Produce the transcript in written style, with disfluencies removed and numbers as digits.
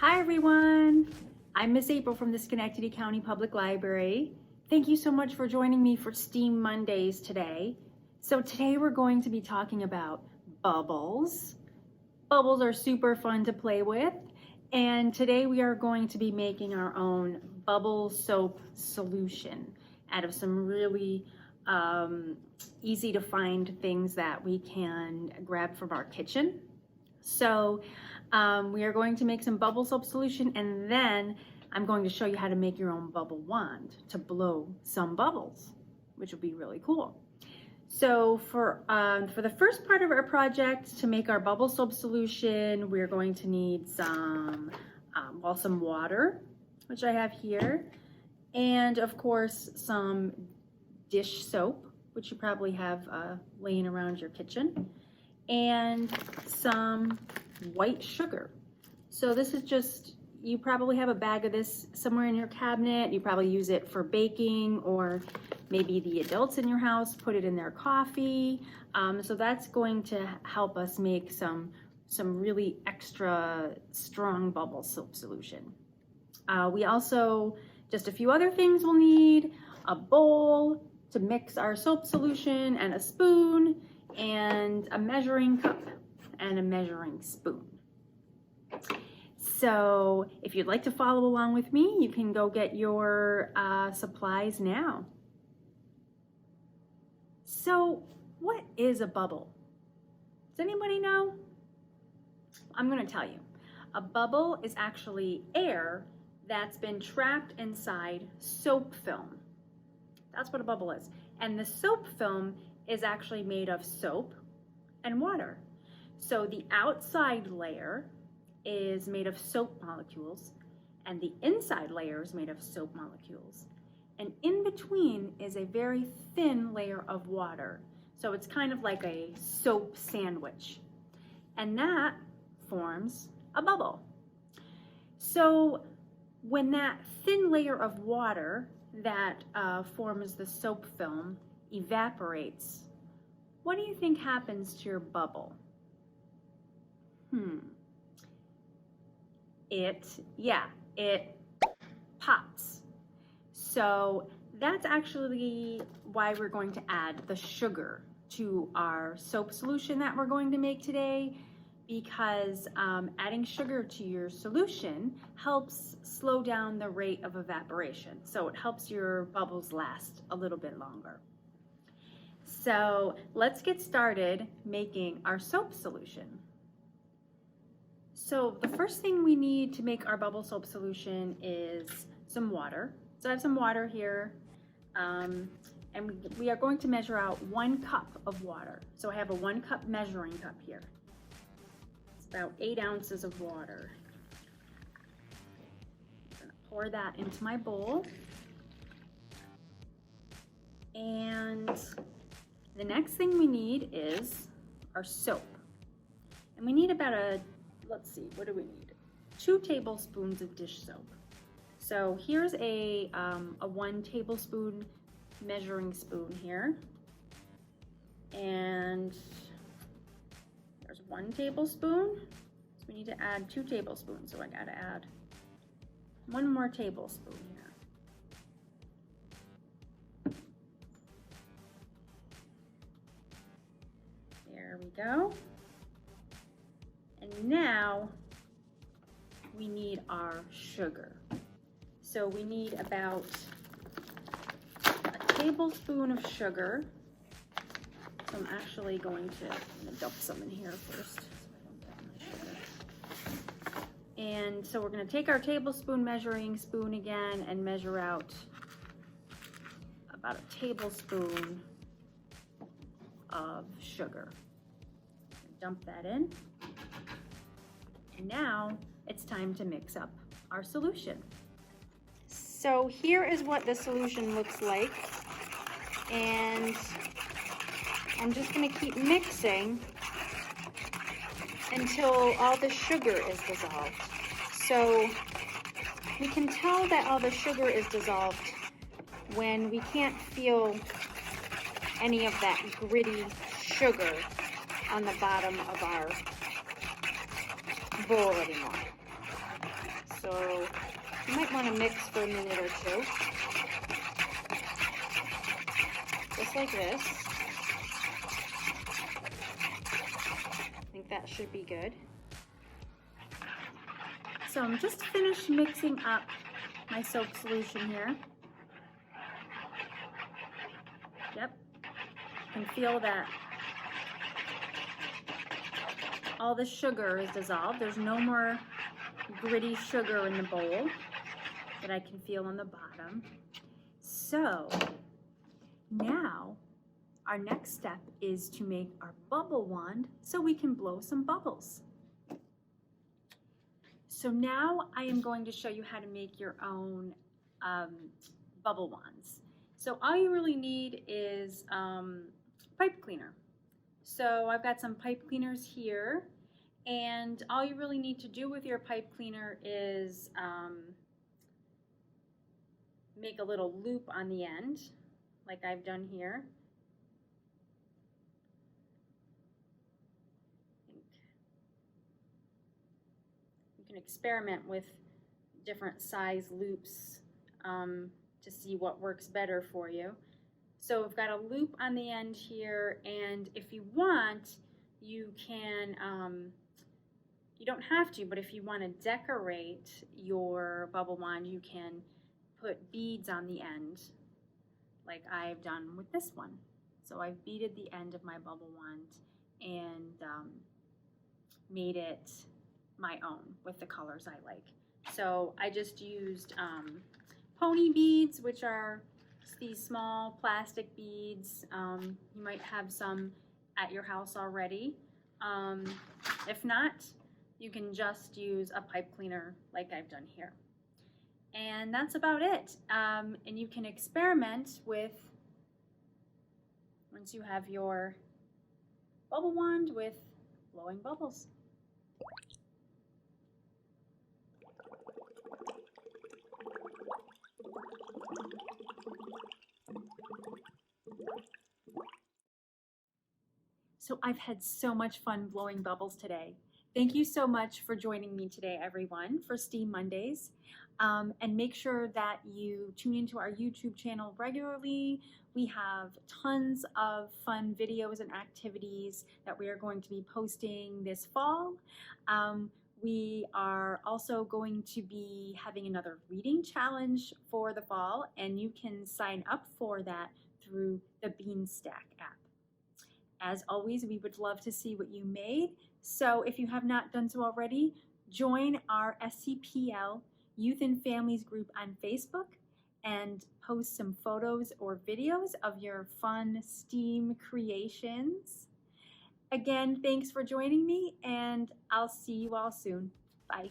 Hi everyone, I'm Miss April from the Schenectady County Public Library. Thank you so much for joining me for STEAM Mondays today. So today we're going to be talking about bubbles. Bubbles are super fun to play with, and today we are going to be making our own bubble soap solution out of some really easy to find things that we can grab from our kitchen. So we are going to make some bubble soap solution, and then I'm going to show you how to make your own bubble wand to blow some bubbles, which will be really cool. So for the first part of our project, to make our bubble soap solution, we're going to need some water, which I have here, and of course some dish soap, which you probably have laying around your kitchen, and some white sugar. So this is just, you probably have a bag of this somewhere in your cabinet. You probably use it for baking, or maybe the adults in your house put it in their coffee. So that's going to help us make some really extra strong bubble soap solution. We also, just a few other things we'll need: a bowl to mix our soap solution, and a spoon, and a measuring cup and a measuring spoon. So if you'd like to follow along with me, you can go get your supplies now. So what is a bubble? Does anybody know? I'm going to tell you. A bubble is actually air that's been trapped inside soap film. That's what a bubble is. And the soap film is actually made of soap and water. So the outside layer is made of soap molecules, and the inside layer is made of soap molecules. And in between is a very thin layer of water. So it's kind of like a soap sandwich. And that forms a bubble. So when that thin layer of water that forms the soap film evaporates, what do you think happens to your bubble? It pops. So that's actually why we're going to add the sugar to our soap solution that we're going to make today, because adding sugar to your solution helps slow down the rate of evaporation. So it helps your bubbles last a little bit longer. So let's get started making our soap solution. So the first thing we need to make our bubble soap solution is some water. So I have some water here, and we are going to measure out 1 cup of water. So I have a 1 cup measuring cup here. It's about 8 ounces of water. I'm gonna pour that into my bowl. And the next thing we need is our soap. And we need about let's see, what do we need? 2 tablespoons of dish soap. So here's a 1 tablespoon measuring spoon here. And there's 1 tablespoon. So we need to add 2 tablespoons. So I gotta add 1 more tablespoon here. There we go. And now we need our sugar. So we need about a tablespoon of sugar. So I'm actually going to dump some in here first, so I don't get my sugar. And so we're going to take our tablespoon measuring spoon again and measure out about a tablespoon of sugar. Dump that in. And now it's time to mix up our solution. So here is what the solution looks like. And I'm just going to keep mixing until all the sugar is dissolved. So we can tell that all the sugar is dissolved when we can't feel any of that gritty sugar on the bottom of our bowl anymore. So you might want to mix for a minute or two. Just like this. I think that should be good. So I'm just finished mixing up my soap solution here. Yep, you can feel that all the sugar is dissolved. There's no more gritty sugar in the bowl that I can feel on the bottom. So now our next step is to make our bubble wand so we can blow some bubbles. So now I am going to show you how to make your own bubble wands. So all you really need is pipe cleaner. So I've got some pipe cleaners here, and all you really need to do with your pipe cleaner is make a little loop on the end, like I've done here. You can experiment with different size loops to see what works better for you. So we've got a loop on the end here, and if you want, you can, you don't have to, but if you want to decorate your bubble wand, you can put beads on the end, like I've done with this one. So I've beaded the end of my bubble wand and made it my own with the colors I like. So I just used pony beads, which are these small plastic beads. You might have some at your house already. If not, you can just use a pipe cleaner like I've done here. And that's about it. And you can experiment with, once you have your bubble wand, with blowing bubbles. So I've had so much fun blowing bubbles today. Thank you so much for joining me today, everyone, for STEAM Mondays. And make sure that you tune into our YouTube channel regularly. We have tons of fun videos and activities that we are going to be posting this fall. We are also going to be having another reading challenge for the fall, and you can sign up for that through the Beanstack app. As always, we would love to see what you made. So if you have not done so already, join our SCPL Youth and Families group on Facebook and post some photos or videos of your fun STEAM creations. Again, thanks for joining me, and I'll see you all soon. Bye.